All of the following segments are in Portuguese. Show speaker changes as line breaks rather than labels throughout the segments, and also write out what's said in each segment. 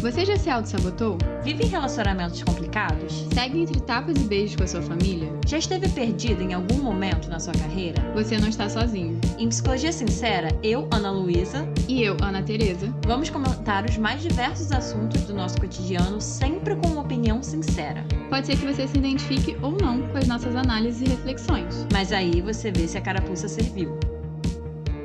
Você já se auto-sabotou?
Vive em relacionamentos complicados?
Segue entre tapas e beijos com a sua família?
Já esteve perdido em algum momento na sua carreira?
Você não está sozinho.
Em Psicologia Sincera, eu, Ana Luísa,
e eu, Ana Tereza,
vamos comentar os mais diversos assuntos do nosso cotidiano, sempre com uma opinião sincera.
Pode ser que você se identifique ou não com as nossas análises e reflexões.
Mas aí você vê se a carapuça serviu.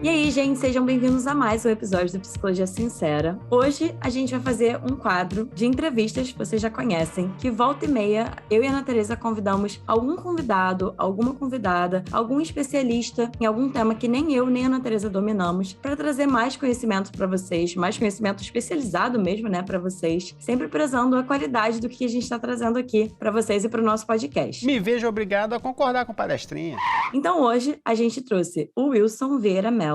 E aí, gente, sejam bem-vindos a mais um episódio do Psicologia Sincera. Hoje a gente vai fazer um quadro de entrevistas que vocês já conhecem, que volta e meia, eu e a Ana Tereza convidamos algum convidado, alguma convidada, algum especialista em algum tema que nem eu nem a Ana Tereza dominamos, para trazer mais conhecimento para vocês, mais conhecimento especializado mesmo, né, para vocês, sempre prezando a qualidade do que a gente está trazendo aqui para vocês e para o nosso podcast.
Me vejo obrigado a concordar com palestrinha.
Então hoje a gente trouxe o Wilson Vieira Mello.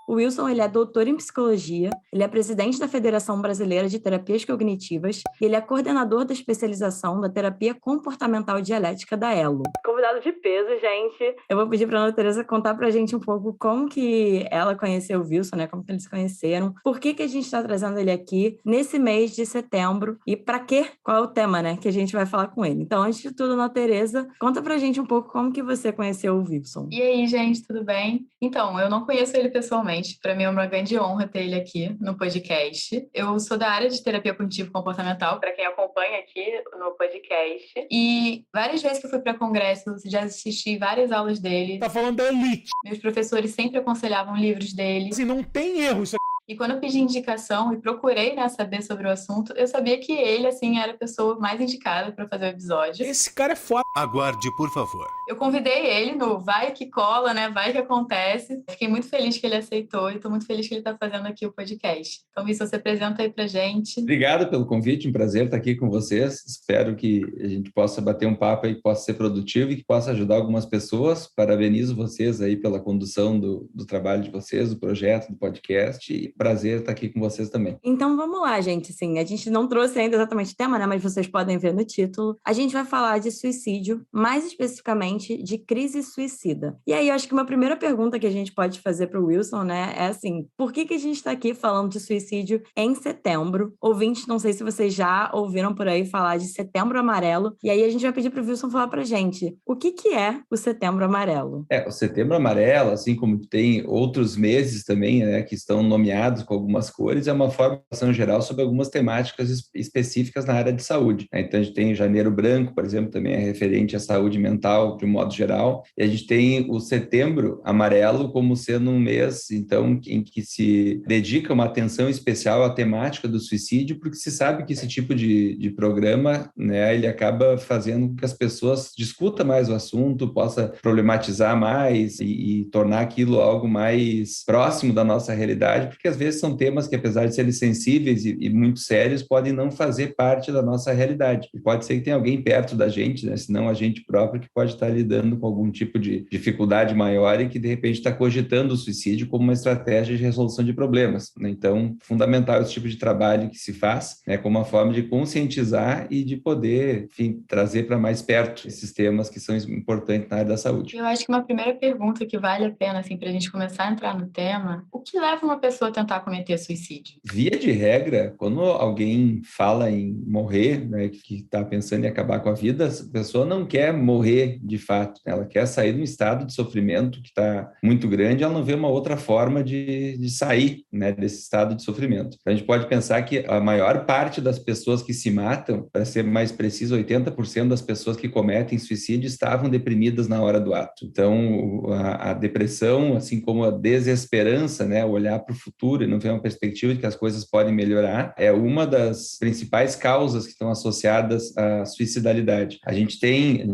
O Wilson, ele é doutor em psicologia, ele é presidente da Federação Brasileira de Terapias Cognitivas e ele é coordenador da especialização da terapia comportamental dialética da ELO. Convidado de peso, gente. Eu vou pedir para a Ana Tereza contar para a gente um pouco como que ela conheceu o Wilson, né? Como que eles se conheceram, por que a gente está trazendo ele aqui nesse mês de setembro e para quê? Qual é o tema, né, que a gente vai falar com ele. Então, antes de tudo, Ana Tereza, conta para a gente um pouco como que você conheceu o Wilson.
E aí, gente, tudo bem? Então, eu não conheço ele pessoalmente. Para mim é uma grande honra ter ele aqui no podcast. Eu sou da área de terapia cognitivo-comportamental, para quem acompanha aqui no podcast. E várias vezes que eu fui para congressos, já assisti várias aulas dele.
Tá falando da elite.
Meus professores sempre aconselhavam livros dele.
Assim, não tem erro isso aqui.
E quando eu pedi indicação e procurei, né, saber sobre o assunto, eu sabia que ele, assim, era a pessoa mais indicada para fazer o episódio.
Esse cara é foda.
Aguarde, por favor.
Eu convidei ele no vai que cola, né, vai que acontece. Fiquei muito feliz que ele aceitou e estou muito feliz que ele está fazendo aqui o podcast. Então, isso você apresenta aí pra gente.
Obrigado pelo convite, um prazer estar aqui com vocês. Espero que a gente possa bater um papo aí que possa ser produtivo e que possa ajudar algumas pessoas. Parabenizo vocês aí pela condução do trabalho de vocês, do projeto, do podcast. E prazer estar aqui com vocês também.
Então vamos lá, gente. Assim, a gente não trouxe ainda exatamente o tema, né? Mas vocês podem ver no título. A gente vai falar de suicídio, mais especificamente de crise suicida. E aí, eu acho que uma primeira pergunta que a gente pode fazer para o Wilson, né? É assim, por que a gente está aqui falando de suicídio em setembro? Ouvintes, não sei se vocês já ouviram por aí falar de Setembro Amarelo. E aí a gente vai pedir para o Wilson falar para a gente o que é o Setembro Amarelo.
O Setembro Amarelo, assim como tem outros meses também, né, que estão nomeados com algumas cores, é uma formação geral sobre algumas temáticas específicas na área de saúde. Então, a gente tem Janeiro Branco, por exemplo, também é referente à saúde mental de um modo geral, e a gente tem o Setembro Amarelo como sendo um mês, então, em que se dedica uma atenção especial à temática do suicídio, porque se sabe que esse tipo de programa, né, ele acaba fazendo com que as pessoas discutam mais o assunto, possa problematizar mais e tornar aquilo algo mais próximo da nossa realidade, porque às vezes são temas que, apesar de serem sensíveis e muito sérios, podem não fazer parte da nossa realidade. E pode ser que tenha alguém perto da gente, né, senão a gente próprio, que pode estar lidando com algum tipo de dificuldade maior e que, de repente, está cogitando o suicídio como uma estratégia de resolução de problemas, né? Então, fundamental esse tipo de trabalho que se faz, né, como uma forma de conscientizar e de poder, enfim, trazer para mais perto esses temas que são importantes na área da saúde.
Eu acho que uma primeira pergunta que vale a pena, assim, para a gente começar a entrar no tema, o que leva uma pessoa a tentar cometer suicídio?
Via de regra, quando alguém fala em morrer, né, que está pensando em acabar com a vida, a pessoa não quer morrer de fato, ela quer sair de um estado de sofrimento que está muito grande, ela não vê uma outra forma de sair, né, desse estado de sofrimento. Então, a gente pode pensar que a maior parte das pessoas que se matam, para ser mais preciso, 80% das pessoas que cometem suicídio estavam deprimidas na hora do ato. Então, a depressão, assim como a desesperança, né, olhar para o futuro e não ver uma perspectiva de que as coisas podem melhorar, é uma das principais causas que estão associadas à suicidalidade. A gente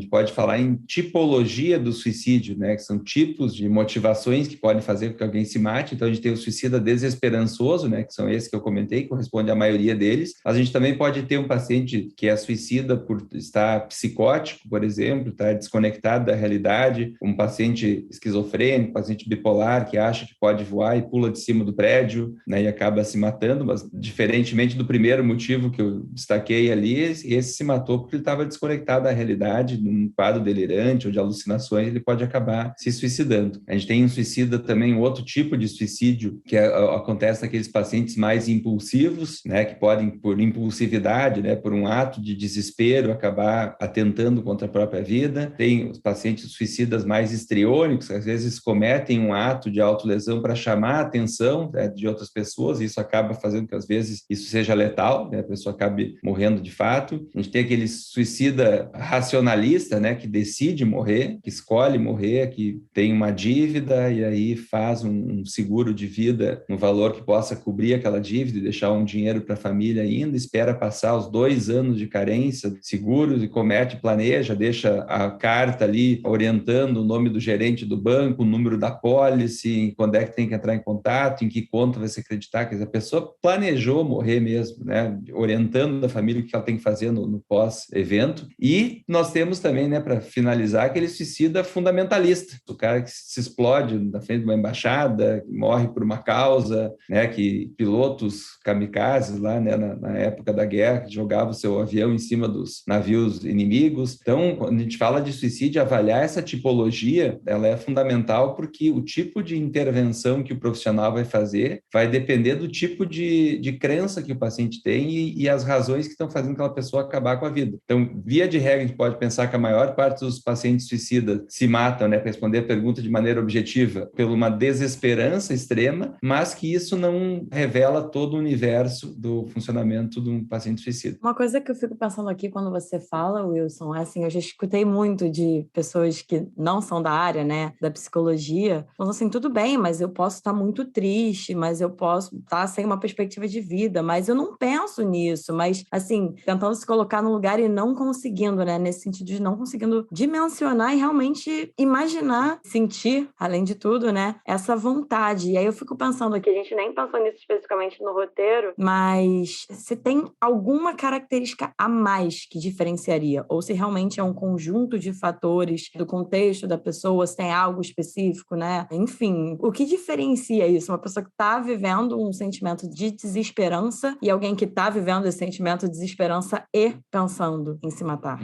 pode falar em tipologia do suicídio, né, que são tipos de motivações que podem fazer com que alguém se mate. Então, a gente tem o suicida desesperançoso, né, que são esses que eu comentei, que corresponde à maioria deles. A gente também pode ter um paciente que é suicida por estar psicótico, por exemplo, estar desconectado da realidade, um paciente esquizofrênico, paciente bipolar que acha que pode voar e pula de cima do prédio, remédio, né, e acaba se matando, mas diferentemente do primeiro motivo que eu destaquei ali, esse se matou porque ele estava desconectado da realidade, num quadro delirante ou de alucinações, ele pode acabar se suicidando. A gente tem um suicida também, um outro tipo de suicídio, que acontece naqueles pacientes mais impulsivos, né, que podem, por impulsividade, né, por um ato de desespero, acabar atentando contra a própria vida. Tem os pacientes suicidas mais histriônicos, que às vezes cometem um ato de autolesão para chamar a atenção, né, de outras pessoas, e isso acaba fazendo que, às vezes, isso seja letal, né, a pessoa acabe morrendo de fato. A gente tem aquele suicida racionalista, né, que decide morrer, que escolhe morrer, que tem uma dívida e aí faz um seguro de vida no valor que possa cobrir aquela dívida e deixar um dinheiro para a família ainda, espera passar os 2 anos de carência de seguros e planeja, deixa a carta ali orientando o nome do gerente do banco, o número da pólice, quando é que tem que entrar em contato, em que conta vai se acreditar, quer dizer, a pessoa planejou morrer mesmo, né, orientando a família o que ela tem que fazer no pós-evento. E nós temos também, né, para finalizar, aquele suicida fundamentalista, o cara que se explode na frente de uma embaixada, que morre por uma causa, né, que pilotos kamikazes lá, né, na época da guerra, que jogavam o seu avião em cima dos navios inimigos. Então, quando a gente fala de suicídio, avaliar essa tipologia, ela é fundamental porque o tipo de intervenção que o profissional vai fazer vai depender do tipo de crença que o paciente tem e as razões que estão fazendo aquela pessoa acabar com a vida. Então, via de regra, a gente pode pensar que a maior parte dos pacientes suicidas se matam, né, para responder a pergunta de maneira objetiva, por uma desesperança extrema, mas que isso não revela todo o universo do funcionamento de um paciente suicida.
Uma coisa que eu fico pensando aqui quando você fala, Wilson, é assim, eu já escutei muito de pessoas que não são da área, né, da psicologia, falando assim, tudo bem, mas eu posso estar muito triste, mas eu posso estar sem uma perspectiva de vida, mas eu não penso nisso, mas, assim, tentando se colocar no lugar e não conseguindo, né, nesse sentido de não conseguindo dimensionar e realmente imaginar, sentir, além de tudo, né, essa vontade. E aí eu fico pensando aqui, a gente nem pensou nisso especificamente no roteiro, mas se tem alguma característica a mais que diferenciaria, ou se realmente é um conjunto de fatores do contexto da pessoa, se tem algo específico, né? Enfim, o que diferencia isso? Uma pessoa que está vivendo um sentimento de desesperança e alguém que está vivendo esse sentimento de desesperança e pensando em se matar.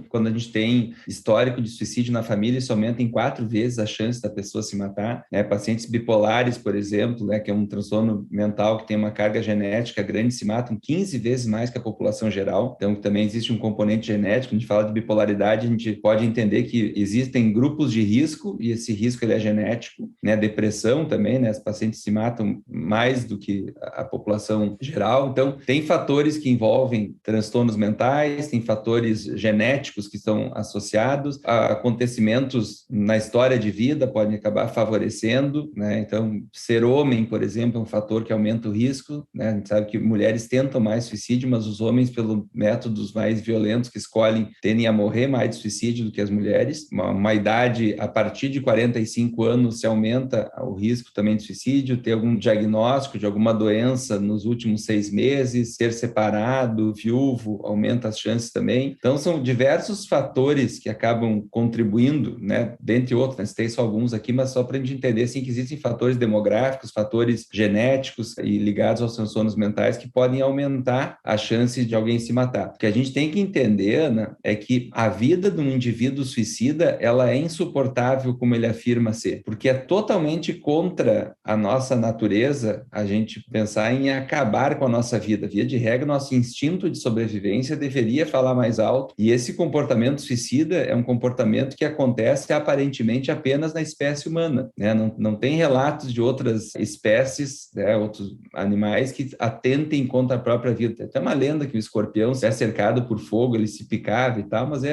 Quando a gente tem histórico de suicídio na família, isso aumenta em 4 vezes a chance da pessoa se matar, né? Pacientes bipolares, por exemplo, né, que é um transtorno mental que tem uma carga genética grande, se matam 15 vezes mais que a população geral. Então, também existe um componente genético. Quando a gente fala de bipolaridade, a gente pode entender que existem grupos de risco e esse risco ele é genético, né? Depressão também, né? Os pacientes se matam mais do que a população geral. Então, tem fatores que envolvem transtornos mentais, tem fatores genéticos que estão associados a acontecimentos na história de vida, podem acabar favorecendo, né? Então, ser homem, por exemplo, é um fator que aumenta o risco, né? A gente sabe que mulheres tentam mais suicídio, mas os homens, pelo métodos mais violentos que escolhem, tendem a morrer mais de suicídio do que as mulheres. Uma idade, a partir de 45 anos, se aumenta o risco também de suicídio, ter algum diagnóstico de alguma doença nos últimos 6 meses, ser separado, viúvo, aumenta as chances também. Então, são diversos fatores que acabam contribuindo, né? Dentre outros, né? Citei só alguns aqui, mas só para a gente entender, assim, que existem fatores demográficos, fatores genéticos e ligados aos transtornos mentais que podem aumentar a chance de alguém se matar. O que a gente tem que entender, né, é que a vida de um indivíduo suicida, ela é insuportável como ele afirma ser, porque é totalmente contra a nossa natureza a gente pensar em acabar com a nossa vida. Via de regra, nosso instinto de sobrevivência deveria falar mais alto, e esse comportamento suicida é um comportamento que acontece aparentemente apenas na espécie humana, né? Não tem relatos de outras espécies, né, outros animais que atentem contra a própria vida. Tem até uma lenda que o escorpião, se é cercado por fogo, ele se picava e tal, mas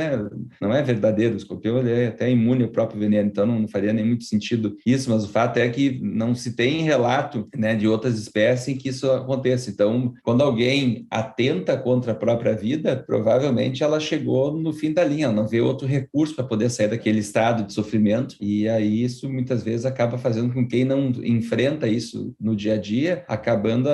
não é verdadeiro. O escorpião ele é até imune ao próprio veneno, então não faria nem muito sentido isso, mas o fato é que não se tem relato, né, de outras espécies em que isso aconteça. Então, quando alguém atenta contra a própria vida, provavelmente ela chegou no fim da linha, ela não vê outro recurso para poder sair daquele estado de sofrimento, e aí isso muitas vezes acaba fazendo com que quem não enfrenta isso no dia a dia, acabando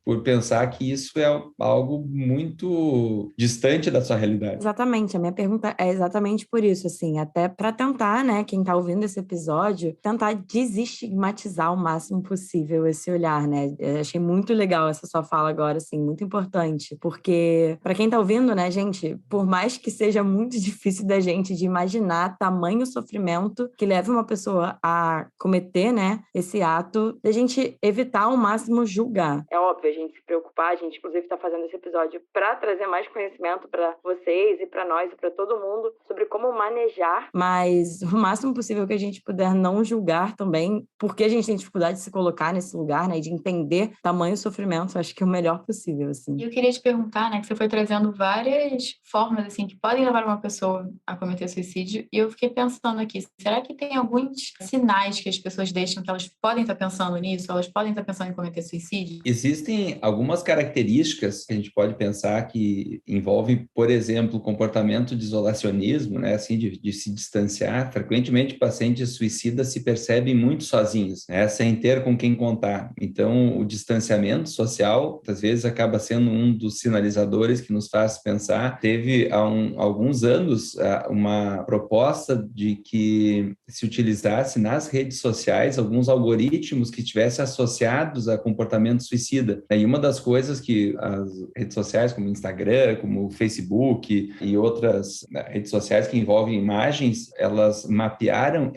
por pensar que isso é algo muito distante da sua realidade.
Exatamente, a minha pergunta é exatamente por isso, assim, até para tentar, né, quem está ouvindo esse episódio, tentar desestigmatizar o máximo possível possível esse olhar, né? Eu achei muito legal essa sua fala agora, assim, muito importante, porque para quem tá ouvindo, né, gente, por mais que seja muito difícil da gente de imaginar tamanho sofrimento que leva uma pessoa a cometer, né, esse ato, da gente evitar ao máximo julgar. É óbvio, a gente se preocupar, a gente inclusive tá fazendo esse episódio para trazer mais conhecimento para vocês e para nós e para todo mundo sobre como manejar, mas o máximo possível que a gente puder não julgar também, porque a gente tem dificuldade de se colocar nesse lugar, né, de entender tamanho sofrimento, acho que é o melhor possível, assim.
E eu queria te perguntar, né, que você foi trazendo várias formas, assim, que podem levar uma pessoa a cometer suicídio, e eu fiquei pensando aqui, será que tem alguns sinais que as pessoas deixam que elas podem estar pensando nisso, elas podem estar pensando em cometer suicídio?
Existem algumas características que a gente pode pensar que envolvem, por exemplo, o comportamento de isolacionismo, né, assim, de se distanciar. Frequentemente, pacientes suicidas se percebem muito sozinhos, né, sem ter com quem contar. Então, o distanciamento social, às vezes, acaba sendo um dos sinalizadores que nos faz pensar. Teve, há alguns anos, uma proposta de que se utilizasse nas redes sociais alguns algoritmos que estivessem associados a comportamento suicida. E uma das coisas que as redes sociais, como o Instagram, como o Facebook e outras redes sociais que envolvem imagens, elas mapearam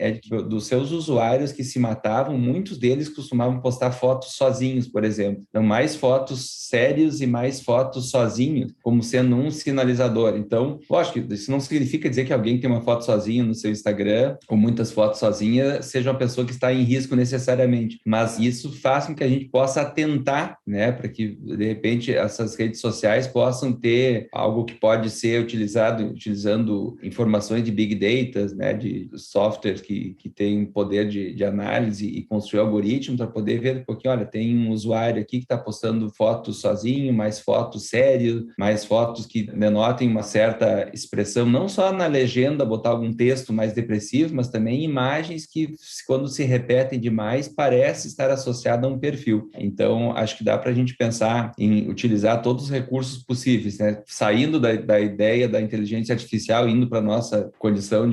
dos seus usuários que se matavam, muitos deles costumavam postar fotos sozinhos, por exemplo. Então, mais fotos sérios e mais fotos sozinhos, como sendo um sinalizador. Então, lógico que isso não significa dizer que alguém tem uma foto sozinho no seu Instagram, ou muitas fotos sozinha, seja uma pessoa que está em risco necessariamente. Mas isso faz com que a gente possa atentar, né, para que, de repente, essas redes sociais possam ter algo que pode ser utilizando informações de Big Data, né, de softwares que têm poder de análise e construir algoritmos para poder ver, porque, olha, tem um usuário aqui que está postando fotos sozinho, mais fotos sérias, mais fotos que denotem uma certa expressão, não só na legenda botar algum texto mais depressivo, mas também imagens que, quando se repetem demais, parece estar associada a um perfil. Então, acho que dá para a gente pensar em utilizar todos os recursos possíveis, né? Saindo da ideia da inteligência artificial, indo para a nossa condição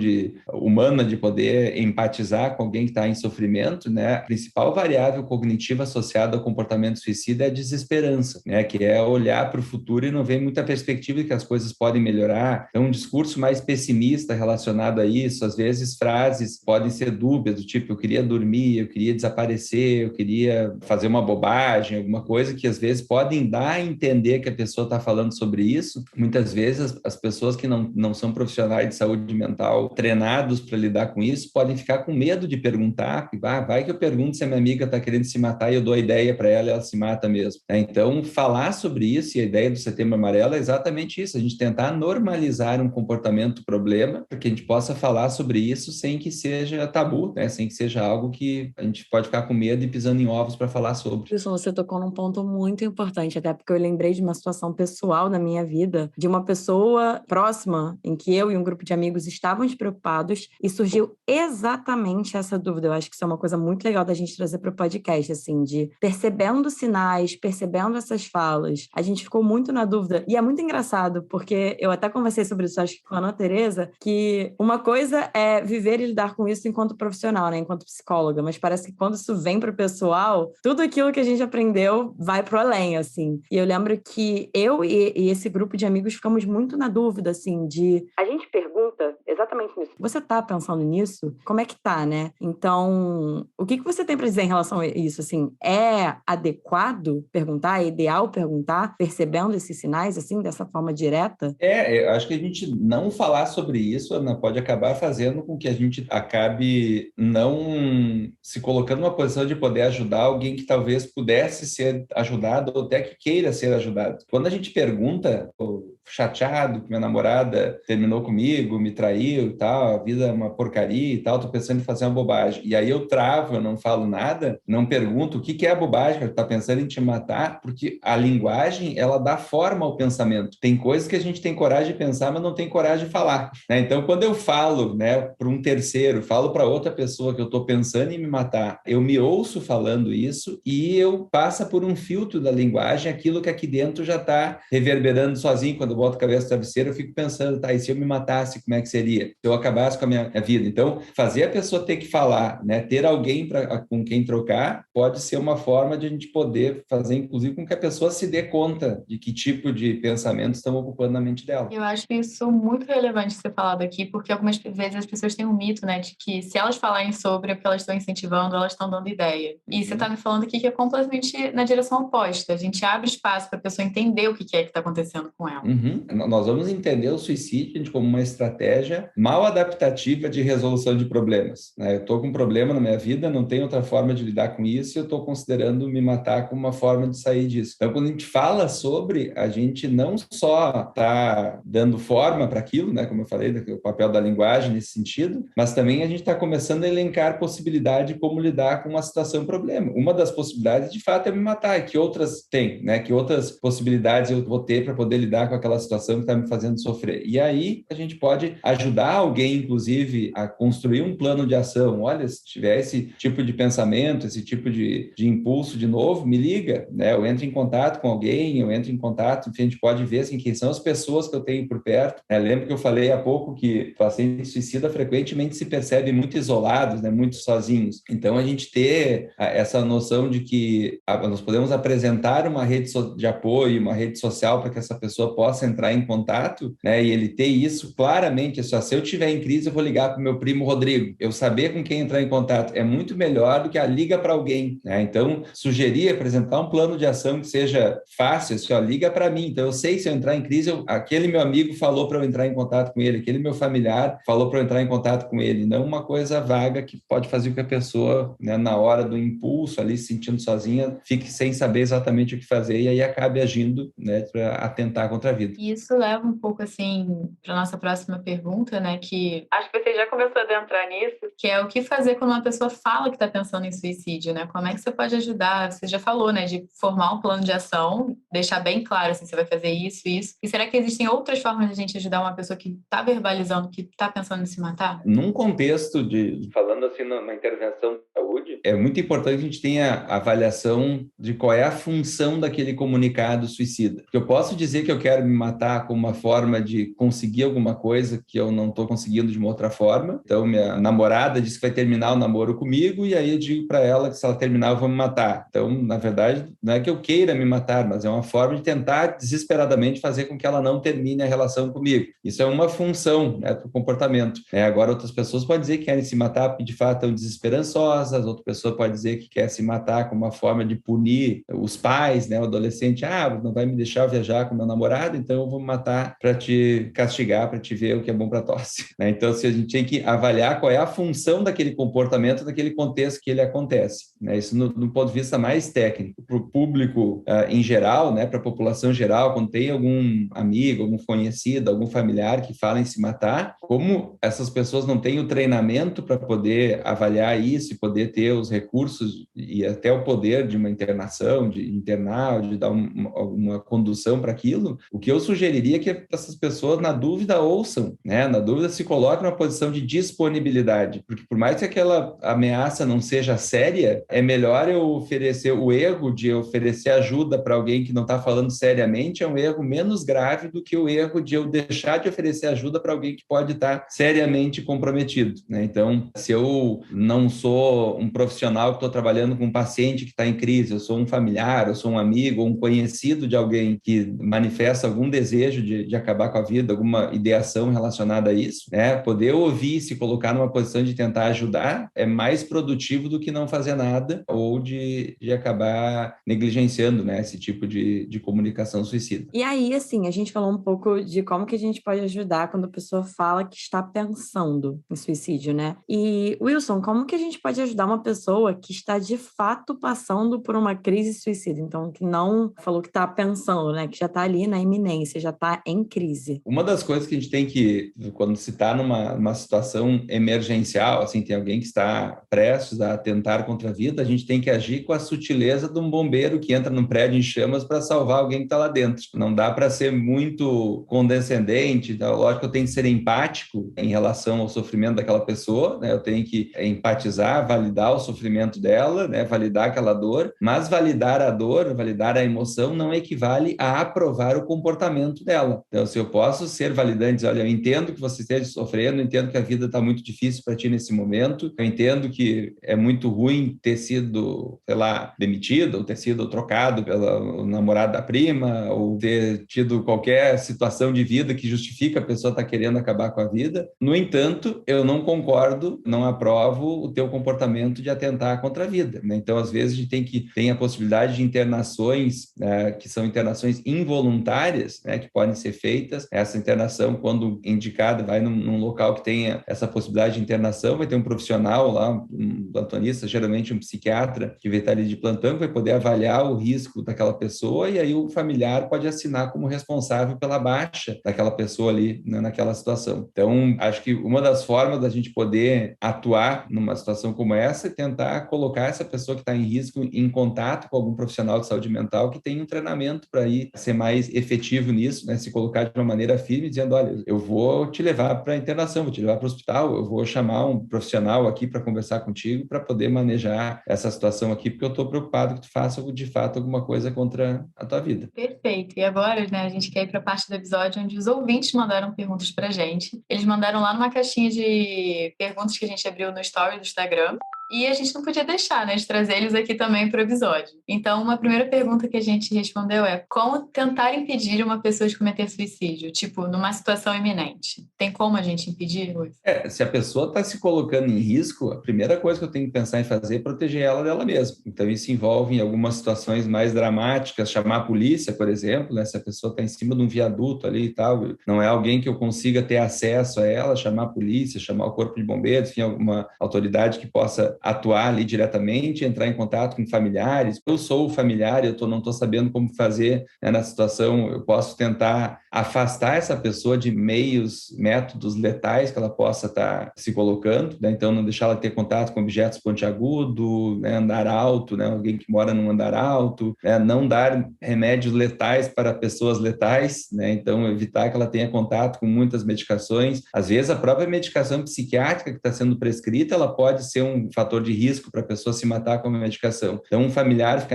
humana de poder empatizar com alguém que está em sofrimento, né? A principal variável cognitiva associada ao comportamento suicida é a desesperança, né? Que é olhar para o futuro e não ver muita perspectiva de que as coisas podem melhorar. Então, um discurso mais pessimista relacionado a isso, às vezes frases podem ser dúbias, do tipo, eu queria dormir, eu queria desaparecer, eu queria fazer uma bobagem, alguma coisa que às vezes podem dar a entender que a pessoa está falando sobre isso. Muitas vezes as pessoas que não são profissionais de saúde mental treinados para lidar com isso podem ficar com medo de perguntar, vai que eu pergunto se a minha amiga está querendo se matar e eu dou a ideia para ela e ela se mata mesmo. Então, falar sobre isso, e a ideia do Setembro Amarelo é exatamente isso, a gente tentar normalizar um comportamento problema, para que a gente possa falar sobre isso sem que seja tabu, né? Sem que seja algo que a gente pode ficar com medo e pisando em ovos para falar sobre.
Wilson, você tocou num ponto muito importante, até porque eu lembrei de uma situação pessoal na minha vida, de uma pessoa próxima, em que eu e um grupo de amigos estávamos preocupados, e surgiu exatamente essa dúvida. Eu acho que isso é uma coisa muito legal da gente trazer para o podcast, assim, de percebendo sinais, percebendo essas falas. A gente ficou muito na dúvida, e é muito engraçado, porque eu até conversei sobre isso, acho que com a Ana Tereza, que uma coisa é viver e lidar com isso enquanto profissional, né, enquanto psicóloga, mas parece que quando isso vem para o pessoal, tudo aquilo que a gente aprendeu vai pro além, assim. E eu lembro que eu e esse grupo de amigos ficamos muito na dúvida, assim, de... A gente pergunta exatamente nisso. Você tá pensando nisso? Como é que tá, né? Então, o que você tem para dizer em relação a isso, assim? É adequado perguntar? É ideal perguntar, percebendo esses sinais, assim, dessa forma direta?
Eu acho que a gente não falar sobre isso, Ana, pode acabar fazendo com que a gente acabe não se colocando numa posição de poder ajudar alguém que talvez pudesse ser ajudado ou até que queira ser ajudado. Quando a gente pergunta, chateado que minha namorada terminou comigo, me traiu e tal, a vida é uma porcaria e tal, tô pensando em fazer uma bobagem. E aí eu travo, eu não falo nada, não pergunto o que é a bobagem, que tá pensando em te matar, porque a linguagem, ela dá forma ao pensamento. Tem coisas que a gente tem coragem de pensar, mas não tem coragem de falar, né? Então, quando eu falo, né, para um terceiro, falo para outra pessoa que eu tô pensando em me matar, eu me ouço falando isso e eu passa por um filtro da linguagem aquilo que aqui dentro já tá reverberando sozinho. Quando eu boto a cabeça no travesseiro, eu fico pensando, tá, e se eu me matasse, como é que seria? Se eu acabasse com a minha vida? Então, fazer a pessoa ter que falar, né, ter alguém com quem trocar dialogar, pode ser uma forma de a gente poder fazer, inclusive, com que a pessoa se dê conta de que tipo de pensamentos estão ocupando na mente dela.
Eu acho isso muito relevante ser falado aqui, porque algumas vezes as pessoas têm um mito, né, de que se elas falarem sobre o que elas estão incentivando, elas estão dando ideia. E você está me falando aqui que é completamente na direção oposta. A gente abre espaço para a pessoa entender o que é que está acontecendo com ela.
Nós vamos entender o suicídio como uma estratégia mal adaptativa de resolução de problemas, né? Eu estou com um problema na minha vida, não tenho outra forma de lidar com isso e eu estou considerando me matar como uma forma de sair disso. Então, quando a gente fala sobre, a gente não só está dando forma para aquilo, né? Como eu falei, o papel da linguagem nesse sentido, mas também a gente está começando a elencar possibilidade de como lidar com uma situação problema. Uma das possibilidades, de fato, é me matar, que outras têm, né? Que outras possibilidades eu vou ter para poder lidar com aquela situação que está me fazendo sofrer. E aí a gente pode ajudar alguém, inclusive, a construir um plano de ação. Olha, se tiver esse tipo de pensamento, esse tipo de impulso de novo, me liga, né? Eu entro em contato com alguém, eu entro em contato, enfim, a gente pode ver assim, quem são as pessoas que eu tenho por perto. Lembro que eu falei há pouco que pacientes suicida frequentemente se percebem muito isolados, né? Muito sozinhos. Então, a gente ter essa noção de que nós podemos apresentar uma rede de apoio, uma rede social para que essa pessoa possa entrar em contato, né? E ele ter isso claramente, se eu tiver em crise, eu vou ligar para o meu primo Rodrigo. Eu saber com quem entrar em contato é muito melhor do que a liga para alguém, né? Então, sugerir apresentar um plano de ação que seja fácil, assim, liga para mim. Então, eu sei se eu entrar em crise, aquele meu amigo falou para eu entrar em contato com ele, aquele meu familiar falou para eu entrar em contato com ele, não uma coisa vaga que pode fazer com que a pessoa, né, na hora do impulso, ali se sentindo sozinha, fique sem saber exatamente o que fazer e aí acabe agindo, né, para atentar contra a vida.
E isso leva um pouco, assim, para nossa próxima pergunta, né, que acho que você já começou a adentrar nisso, que é o que fazer quando uma pessoa fala que está pensando em suicídio, né? Como é que você pode ajudar? Você já falou, né, de formar um plano de ação, deixar bem claro, assim, você vai fazer isso. E será que existem outras formas de a gente ajudar uma pessoa que está verbalizando, que está pensando em se matar?
Num contexto falando assim, numa intervenção de saúde, é muito importante que a gente tenha a avaliação de qual é a função daquele comunicado suicida. Porque eu posso dizer que eu quero me matar como uma forma de conseguir alguma coisa que eu não estou conseguindo de uma outra forma. Então, minha namorada disse que vai terminar o namoro comigo e aí eu digo para ela que se ela terminar eu vou me matar. Então, na verdade, não é que eu queira me matar, mas é uma forma de tentar desesperadamente fazer com que ela não termine a relação comigo. Isso é uma função, né, do comportamento. Agora, outras pessoas podem dizer que querem se matar porque de fato estão desesperançosas, outra pessoa pode dizer que quer se matar como uma forma de punir os pais, né, o adolescente, não vai me deixar viajar com meu namorado, então eu vou me matar para te castigar, para te ver o que é bom para tosse. Então, a gente tem que avaliar qual é a função daquele comportamento, daquele contexto que ele acontece. Isso no ponto de vista mais técnico. Para o público em geral, né, para a população geral, quando tem algum amigo, algum conhecido, algum familiar que fala em se matar, como essas pessoas não têm o treinamento para poder avaliar isso e poder ter os recursos e até o poder de uma internação, de internar, de dar uma condução para aquilo, o que eu sugeriria é que essas pessoas, na dúvida, ouçam, né? Na dúvida, se coloquem numa posição de disponibilidade, porque por mais que aquela ameaça não seja séria, é melhor eu oferecer o erro de oferecer ajuda para alguém que não está falando seriamente, é um erro menos grave do que o erro de eu deixar de oferecer ajuda para alguém que pode estar seriamente comprometido, né? Então, se eu não sou um profissional que estou trabalhando com um paciente que está em crise, eu sou um familiar, eu sou um amigo, ou um conhecido de alguém que manifesta algum desejo de acabar com a vida, alguma ideação relacionada a isso, né? Poder ouvir, se colocar numa posição de tentar ajudar é mais produtivo do que não fazer nada ou de acabar negligenciando, né, esse tipo de comunicação suicida.
E aí, assim, a gente falou um pouco de como que a gente pode ajudar quando a pessoa fala que está pensando em suicídio, né? E, Wilson, como que a gente pode ajudar uma pessoa que está de fato passando por uma crise suicida? Então, que não falou que está pensando, né? Que já está ali na iminência, já está em crise.
Uma das coisas que a gente tem que, quando se está numa situação emergencial, assim, tem alguém que está prestes a atentar contra a vida, a gente tem que agir com a sutileza de um bombeiro que entra num prédio em chamas para salvar alguém que está lá dentro. Não dá para ser muito condescendente, então, lógico que eu tenho que ser empático em relação ao sofrimento daquela pessoa, né? Eu tenho que empatizar, validar o sofrimento dela, né, validar aquela dor, mas validar a dor, validar a emoção não equivale a aprovar o comportamento dela. Então, se eu posso ser validante, dizer, olha, eu entendo que você esteja sofrendo, eu entendo que a vida está muito difícil para ti nesse momento, eu entendo que é muito ruim ter sido, sei lá, demitido, ou ter sido trocado pela namorada da prima, ou ter tido qualquer situação de vida que justifica a pessoa estar querendo acabar com a vida. No entanto, eu não concordo, não aprovo o teu comportamento de atentar contra a vida, né? Então, às vezes, a gente tem a possibilidade de internações, que são internações involuntárias, né, que podem ser feitas. Essa internação, quando indicada, vai num local que tenha essa possibilidade de internação, vai ter um profissional lá, um plantonista, geralmente um psiquiatra, que vai estar ali de plantão, que vai poder avaliar o risco daquela pessoa, e aí o familiar pode assinar como responsável pela baixa daquela pessoa ali, né, naquela situação. Então, acho que uma das formas da gente poder atuar numa situação como essa é tentar colocar essa pessoa que está em risco em contato com algum profissional de saúde mental que tem um treinamento para ir ser mais efetivo nisso, né? Se colocar de uma maneira firme, dizendo, olha, eu vou te levar para a internação, vou te levar para o hospital, eu vou chamar um profissional aqui para conversar contigo, para poder manejar essa situação aqui, porque eu estou preocupado que tu faça, de fato, alguma coisa contra a tua vida.
Perfeito. E agora, né, a gente quer ir para a parte do episódio onde os ouvintes mandaram perguntas para a gente. Eles mandaram lá numa caixinha de perguntas que a gente abriu no story do Instagram. E a gente não podia deixar, né, de trazer eles aqui também para o episódio. Então, uma primeira pergunta que a gente respondeu é: como tentar impedir uma pessoa de cometer suicídio? Tipo, numa situação iminente. Tem como a gente impedir, Luiz?
Se a pessoa está se colocando em risco, a primeira coisa que eu tenho que pensar em fazer é proteger ela dela mesma. Então, isso envolve, em algumas situações mais dramáticas, chamar a polícia, por exemplo, né? Se a pessoa está em cima de um viaduto ali e tal, não é alguém que eu consiga ter acesso a ela, chamar a polícia, chamar o corpo de bombeiros, enfim, alguma autoridade que possa atuar ali diretamente, entrar em contato com familiares. Eu sou o familiar e eu não estou sabendo como fazer, né, na situação, eu posso tentar afastar essa pessoa de métodos letais que ela possa estar se colocando, né? Então, não deixar ela ter contato com objetos pontiagudos, né? Andar alto, né? Alguém que mora num andar alto, né? Não dar remédios letais para pessoas letais, né? Então, evitar que ela tenha contato com muitas medicações. Às vezes, a própria medicação psiquiátrica que está sendo prescrita, ela pode ser um fator de risco para a pessoa se matar com a medicação. Então, um familiar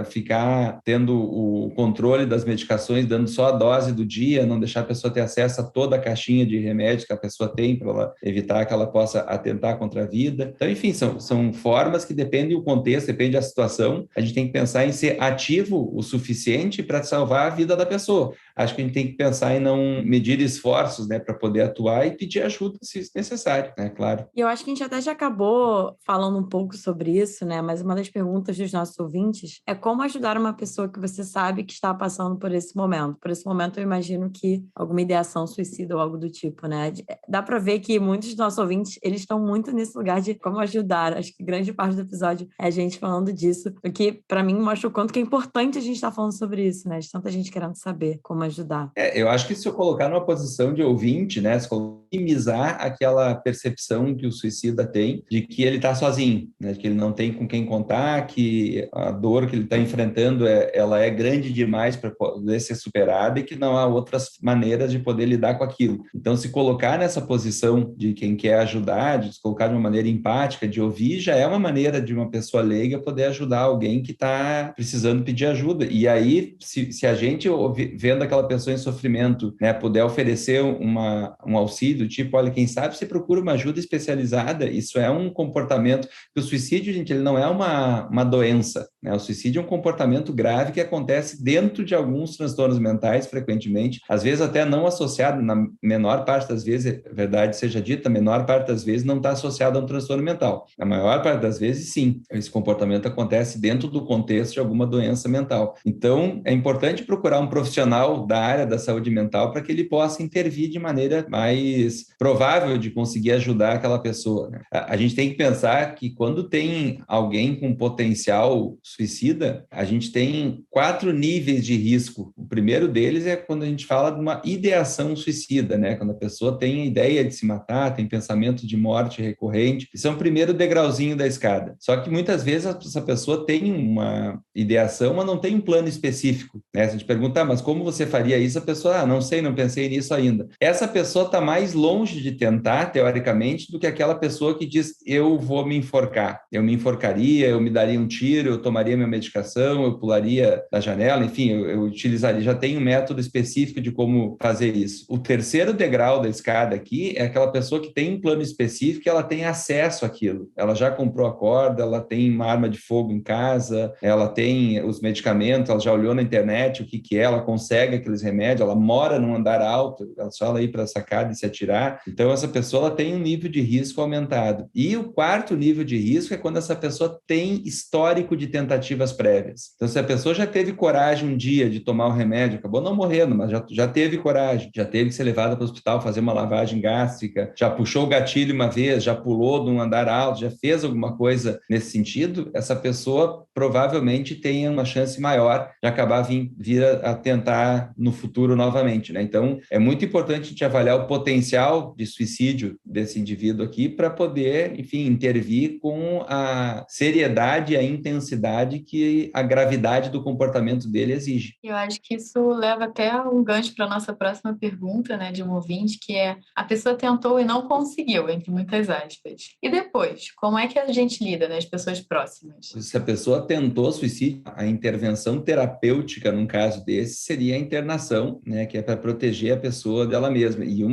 ficar tendo o controle das medicações, dando só a dose do dia, não deixar a pessoa ter acesso a toda a caixinha de remédios que a pessoa tem, para ela evitar que ela possa atentar contra a vida. Então, enfim, são formas que dependem do contexto, depende da situação. A gente tem que pensar em ser ativo o suficiente para salvar a vida da pessoa. Acho que a gente tem que pensar em não medir esforços, né, para poder atuar e pedir ajuda se necessário, né, claro.
E eu acho que a gente até já acabou falando um pouco sobre isso, né, mas uma das perguntas dos nossos ouvintes é como ajudar uma pessoa que você sabe que está passando por esse momento. Por esse momento, eu imagino que alguma ideação suicida ou algo do tipo, né? Dá para ver que muitos dos nossos ouvintes, eles estão muito nesse lugar de como ajudar. Acho que grande parte do episódio é a gente falando disso, o que, para mim, mostra o quanto que é importante a gente estar falando sobre isso, né? De tanta gente querendo saber como ajudar.
Eu acho que se eu colocar numa posição de ouvinte, né, se minimizar aquela percepção que o suicida tem de que ele está sozinho, né, que ele não tem com quem contar, que a dor que ele está enfrentando ela é grande demais para poder ser superada e que não há outras maneiras de poder lidar com aquilo. Então, se colocar nessa posição de quem quer ajudar, de se colocar de uma maneira empática, de ouvir, já é uma maneira de uma pessoa leiga poder ajudar alguém que está precisando pedir ajuda. E aí, se a gente, vendo aquela pessoa em sofrimento, né, puder oferecer um auxílio, tipo, olha, quem sabe você procura uma ajuda especializada, isso é um comportamento, que o suicídio, gente, ele não é uma doença, né? O suicídio é um comportamento grave que acontece dentro de alguns transtornos mentais, frequentemente, às vezes até não associado, na menor parte das vezes, verdade seja dita, a menor parte das vezes não está associado a um transtorno mental. Na maior parte das vezes, sim, esse comportamento acontece dentro do contexto de alguma doença mental. Então, é importante procurar um profissional da área da saúde mental para que ele possa intervir de maneira mais provável de conseguir ajudar aquela pessoa, né? A gente tem que pensar que quando tem alguém com potencial suicida, a gente tem 4 níveis de risco. O primeiro deles é quando a gente fala de uma ideação suicida, né? Quando a pessoa tem a ideia de se matar, tem pensamento de morte recorrente. Isso é o primeiro degrauzinho da escada. Só que muitas vezes essa pessoa tem uma ideação, mas não tem um plano específico, né? Se a gente perguntar, mas como você faria isso? A pessoa, não sei, não pensei nisso ainda. Essa pessoa está mais longe de tentar, teoricamente, do que aquela pessoa que diz, eu vou me enforcar. Eu me enforcaria, eu me daria um tiro, eu tomaria minha medicação, eu pularia da janela, enfim, eu utilizaria, já tem um método específico de como fazer isso. O terceiro degrau da escada aqui é aquela pessoa que tem um plano específico e ela tem acesso àquilo. Ela já comprou a corda, ela tem uma arma de fogo em casa, ela tem os medicamentos, ela já olhou na internet o que é, ela consegue aqueles remédios, ela mora num andar alto, ela só ela ir para a sacada e se atirar. Então, essa pessoa ela tem um nível de risco aumentado. E o quarto nível de risco é quando essa pessoa tem histórico de tentativas prévias. Então, se a pessoa já teve coragem um dia de tomar o remédio, acabou não morrendo, mas já teve coragem, já teve que ser levada para o hospital, fazer uma lavagem gástrica, já puxou o gatilho uma vez, já pulou de um andar alto, já fez alguma coisa nesse sentido, essa pessoa provavelmente tenha uma chance maior de acabar vir a tentar no futuro novamente, né? Então, é muito importante a gente avaliar o potencial de suicídio desse indivíduo aqui para poder, enfim, intervir com a seriedade e a intensidade que a gravidade do comportamento dele exige.
Eu acho que isso leva até um gancho para a nossa próxima pergunta, né, de um ouvinte, que é: a pessoa tentou e não conseguiu, entre muitas aspas. E depois, como é que a gente lida, né, as pessoas próximas?
Se a pessoa tentou suicídio, a intervenção terapêutica num caso desse seria a internação, né, que é para proteger a pessoa dela mesma. E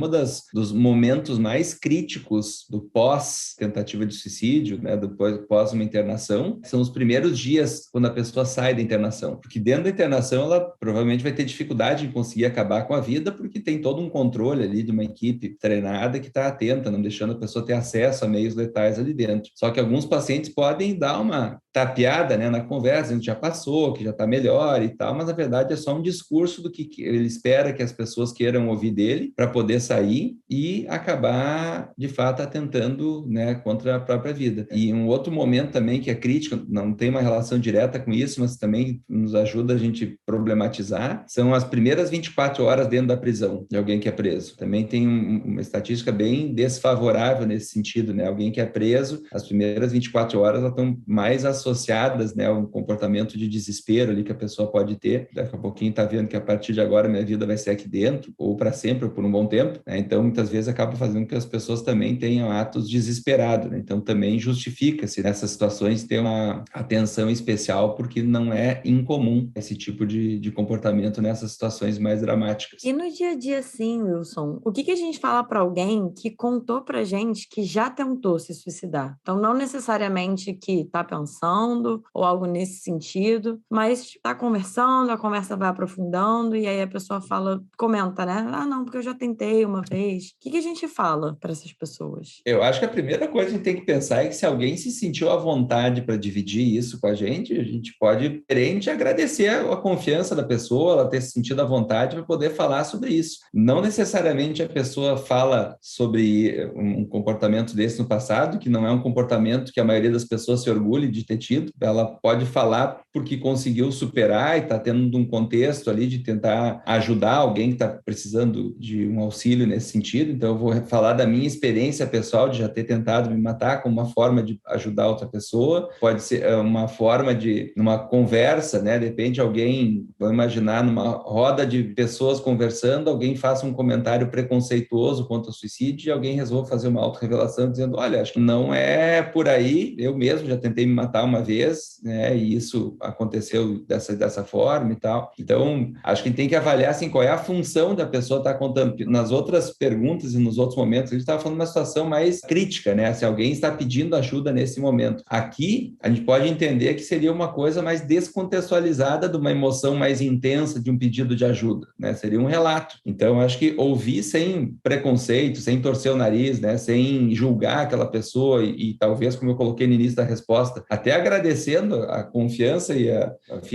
dos momentos mais críticos do pós-tentativa de suicídio, né, do pós uma internação, são os primeiros dias quando a pessoa sai da internação. Porque dentro da internação ela provavelmente vai ter dificuldade em conseguir acabar com a vida, porque tem todo um controle ali de uma equipe treinada que está atenta, não deixando a pessoa ter acesso a meios letais ali dentro. Só que alguns pacientes podem dar uma tapeada, né, na conversa, a gente já passou, que já está melhor e tal, mas na verdade é só um discurso do que ele espera que as pessoas queiram ouvir dele para poder sair e acabar, de fato, atentando, né, contra a própria vida. E um outro momento também que é crítico, não tem uma relação direta com isso, mas também nos ajuda a gente problematizar, são as primeiras 24 horas dentro da prisão de alguém que é preso. Também tem uma estatística bem desfavorável nesse sentido, né? Alguém que é preso, as primeiras 24 horas elas estão mais associadas, né, a um comportamento de desespero ali que a pessoa pode ter. Daqui a pouquinho está vendo que a partir de agora minha vida vai ser aqui dentro, ou para sempre, ou por um bom tempo, né? Então, muitas vezes acaba fazendo com que as pessoas também tenham atos desesperados, né? Então, também justifica-se nessas situações ter uma atenção especial, porque não é incomum esse tipo de comportamento nessas situações mais dramáticas.
E no dia a dia, sim, Wilson, o que a gente fala para alguém que contou para gente que já tentou se suicidar? Então, não necessariamente que está pensando ou algo nesse sentido, mas está conversando, a conversa vai aprofundando e aí a pessoa comenta, né? Não, porque eu já tentei uma vez. O que a gente fala para essas pessoas?
Eu acho que a primeira coisa que a gente tem que pensar é que se alguém se sentiu à vontade para dividir isso com a gente pode querente agradecer a confiança da pessoa, ela ter se sentido à vontade para poder falar sobre isso. Não necessariamente a pessoa fala sobre um comportamento desse no passado, que não é um comportamento que a maioria das pessoas se orgulhe de ter tido. Ela pode falar porque conseguiu superar e está tendo um contexto ali de tentar ajudar alguém que está precisando de um auxílio nesse sentido. Então, eu vou falar da minha experiência pessoal de já ter tentado me matar como uma forma de ajudar outra pessoa. Pode ser uma forma de, numa conversa, né? De repente alguém, vamos imaginar, numa roda de pessoas conversando, alguém faça um comentário preconceituoso contra o suicídio e alguém resolve fazer uma autorrevelação dizendo, olha, acho que não é por aí, eu mesmo já tentei me matar uma vez, né? E isso aconteceu dessa forma e tal. Então, acho que tem que avaliar assim, qual é a função da pessoa estar contando. Nas outras perguntas e nos outros momentos, a gente estava falando de uma situação mais crítica, né? Se alguém está pedindo ajuda nesse momento. Aqui, a gente pode entender que seria uma coisa mais descontextualizada de uma emoção mais intensa de um pedido de ajuda, né? Seria um relato. Então, acho que ouvir sem preconceito, sem torcer o nariz, né? Sem julgar aquela pessoa e talvez, como eu coloquei no início da resposta, até agradecendo a confiança e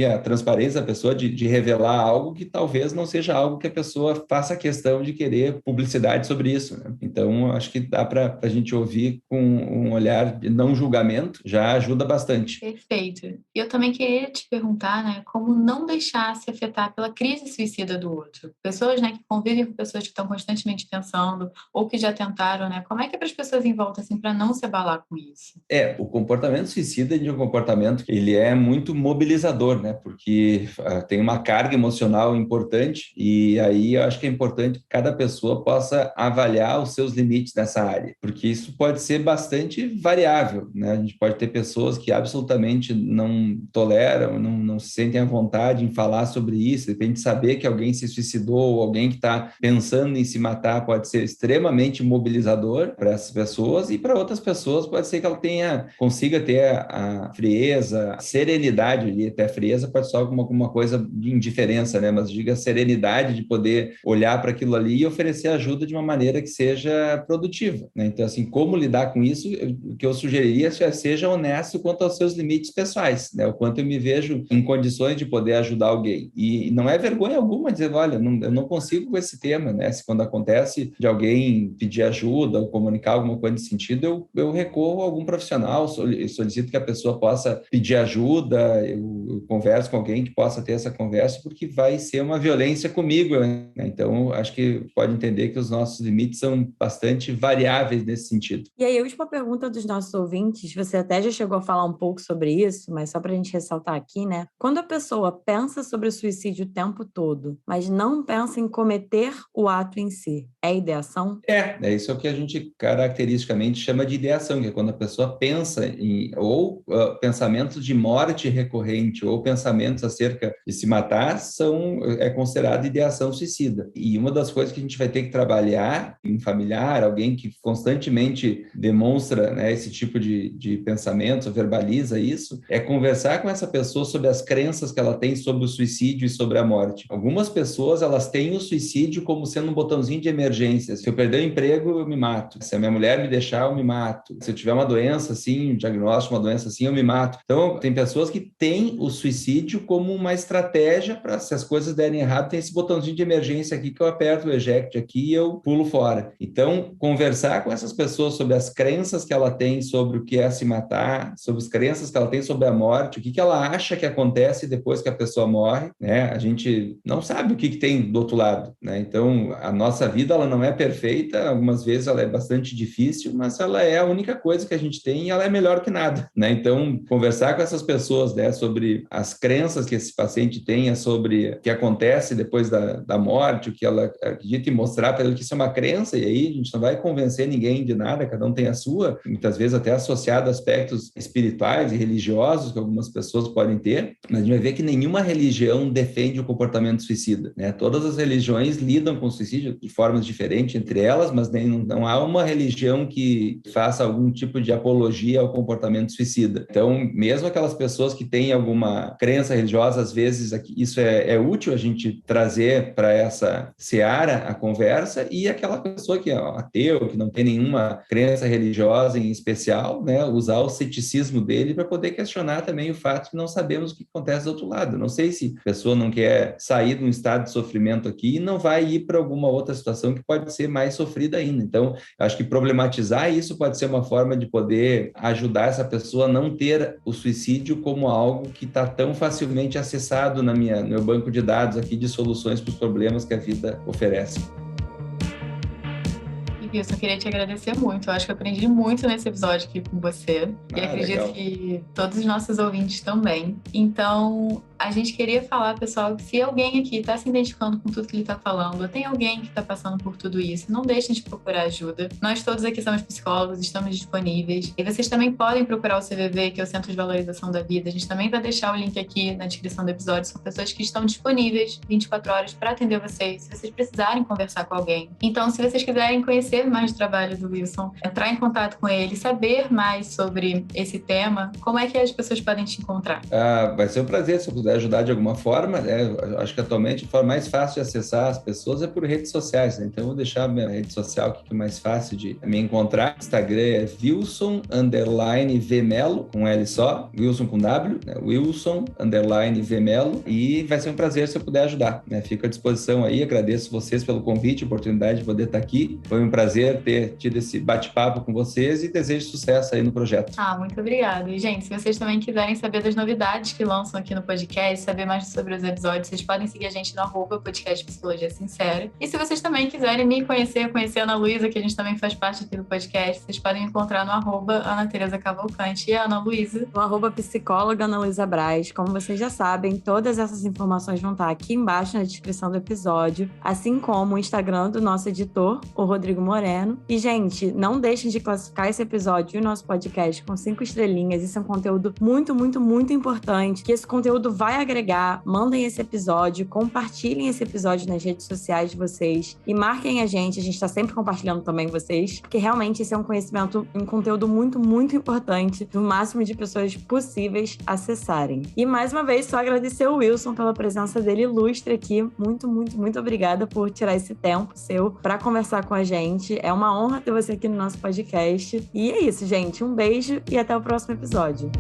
a transparência da pessoa de revelar algo que talvez não seja algo que a pessoa faça questão de querer publicidade sobre isso, né? Então, acho que dá para a gente ouvir com um olhar de não julgamento, já ajuda bastante.
Perfeito. E eu também queria te perguntar, né, como não deixar se afetar pela crise suicida do outro. Pessoas, né, que convivem com pessoas que estão constantemente pensando ou que já tentaram, né? Como é que é para as pessoas em volta, assim, para não se abalar com isso?
O comportamento suicida é um comportamento que ele é muito mobilizador, né? Porque tem uma carga emocional importante e aí eu acho que é importante que cada pessoa possa avaliar os seus limites nessa área, porque isso pode ser bastante variável, né? A gente pode ter pessoas que absolutamente não toleram, não se sentem à vontade em falar sobre isso, depende de saber que alguém se suicidou ou alguém que está pensando em se matar pode ser extremamente mobilizador para essas pessoas e para outras pessoas pode ser que ela consiga ter a frieza, a serenidade ali, até a frieza pode ser alguma coisa de indiferença, né? Mas diga a serenidade de poder olhar para aquilo ali e oferecer ajuda de uma maneira que seja produtiva, né? Então, assim, como lidar com isso, o que eu sugeriria é seja honesto quanto aos seus limites pessoais, né? O quanto eu me vejo em condições de poder ajudar alguém. E não é vergonha alguma dizer, olha, eu não consigo com esse tema, né? Se quando acontece de alguém pedir ajuda ou comunicar alguma coisa nesse sentido, eu recorro a algum profissional, solicito que a pessoa possa pedir ajuda, eu converso com alguém que possa ter essa conversa, porque vai ser uma violência comigo, né? Então, acho que pode entender que os nossos limites são bastante variáveis nesse sentido.
E aí, a última pergunta dos nossos ouvintes, você até já chegou a falar um pouco sobre isso, mas só para a gente ressaltar aqui, né? Quando a pessoa pensa sobre o suicídio o tempo todo, mas não pensa em cometer o ato em si, é ideação?
É isso que a gente caracteristicamente chama de ideação, que é quando a pessoa pensa em pensamentos de morte recorrente ou pensamentos acerca de se matar é considerado ideação suicida. E uma das coisas que a gente vai ter que trabalhar em familiar, alguém que constantemente demonstra, né, esse tipo de pensamento, verbaliza isso, é conversar com essa pessoa sobre as crenças que ela tem sobre o suicídio e sobre a morte. Algumas pessoas, elas têm o suicídio como sendo um botãozinho de emergência. Se eu perder o emprego, eu me mato. Se a minha mulher me deixar, eu me mato. Se eu tiver uma doença assim, um diagnóstico, uma doença assim, eu me mato. Então, tem pessoas que têm o suicídio como uma estratégia para, se as coisas derem errado, tem esse botãozinho de emergência aqui que eu aperto o eject aqui e eu pulo fora. Então, conversar com essas pessoas sobre as crenças que ela tem sobre o que é se matar, sobre as crenças que ela tem sobre a morte, o que ela acha que acontece depois que a pessoa morre, né? A gente não sabe o que tem do outro lado, né? Então, a nossa vida, ela não é perfeita, algumas vezes ela é bastante difícil, mas ela é a única coisa que a gente tem e ela é melhor que nada, né? Então, conversar com essas pessoas, né, sobre as crenças que esse paciente tenha sobre o que acontece depois da morte, o que ela acredita e mostrar para ele que isso é uma crença, e aí a gente não vai convencer ninguém de nada, cada um tem a sua, muitas vezes até associado a aspectos espirituais e religiosos que algumas pessoas podem ter, mas a gente vai ver que nenhuma religião defende o comportamento suicida, né? Todas as religiões lidam com o suicídio de formas diferentes entre elas, mas não há uma religião que faça algum tipo de apologia ao comportamento suicida. Então, mesmo aquelas pessoas que têm alguma crença religiosa, às vezes isso é útil a gente trazer para essa seara a conversa, e aquela pessoa que é ateu, que não tem nenhuma crença religiosa em especial, né, usar o ceticismo dele para poder questionar também o fato de não sabemos o que acontece do outro lado. Não sei se a pessoa não quer sair de um estado de sofrimento aqui e não vai ir para alguma outra situação que pode ser mais sofrida ainda. Então, acho que problematizar isso pode ser uma forma de poder ajudar essa pessoa a não ter o suicídio como algo que está tão facilmente acessado no meu banco de dados aqui de soluções para os problemas que a vida oferece.
Wilson, eu queria te agradecer muito. Eu acho que eu aprendi muito nesse episódio aqui com você. E acredito
legal.
Que todos os nossos ouvintes também. Então, a gente queria falar, pessoal, que se alguém aqui está se identificando com tudo que ele está falando, ou tem alguém que está passando por tudo isso, não deixem de procurar ajuda. Nós todos aqui somos psicólogos, estamos disponíveis. E vocês também podem procurar o CVV, que é o Centro de Valorização da Vida. A gente também vai deixar o link aqui na descrição do episódio. São pessoas que estão disponíveis 24 horas para atender vocês, se vocês precisarem conversar com alguém. Então, se vocês quiserem conhecer conhecer mais do trabalho do Wilson, entrar em contato com ele, saber mais sobre esse tema, como é que as pessoas podem te encontrar?
Vai ser um prazer se eu puder ajudar de alguma forma, né? Acho que atualmente a forma mais fácil de acessar as pessoas é por redes sociais, né? Então eu vou deixar a minha rede social aqui, que é mais fácil de me encontrar. Instagram é Wilson_Vmelo, com L só, Wilson com W, né? Wilson_Vmelo, e vai ser um prazer se eu puder ajudar, né? Fico à disposição aí, agradeço vocês pelo convite, oportunidade de poder estar aqui. Foi um prazer ter tido esse bate-papo com vocês e desejo sucesso aí no projeto.
Muito obrigada. E, gente, se vocês também quiserem saber das novidades que lançam aqui no podcast, saber mais sobre os episódios, vocês podem seguir a gente no @podcast Psicologia Sincera. E se vocês também quiserem me conhecer a Ana Luísa, que a gente também faz parte aqui do podcast, vocês podem me encontrar no @Ana Tereza Cavalcante e a Ana Luísa
No @psicóloga Ana Luísa Braz. Como vocês já sabem, todas essas informações vão estar aqui embaixo na descrição do episódio, assim como o Instagram do nosso editor, o Rodrigo Moreno. E, gente, não deixem de classificar esse episódio e o nosso podcast com 5 estrelinhas. Isso é um conteúdo muito, muito, muito importante, que esse conteúdo vai agregar. Mandem esse episódio, compartilhem esse episódio nas redes sociais de vocês e marquem a gente está sempre compartilhando também vocês, porque realmente esse é um conhecimento, um conteúdo muito, muito importante, do máximo de pessoas possíveis acessarem. E mais uma vez, só agradecer o Wilson pela presença dele ilustre aqui. Muito, muito, muito obrigada por tirar esse tempo seu para conversar com a gente. É uma honra ter você aqui no nosso podcast. E é isso, gente. Um beijo e até o próximo episódio.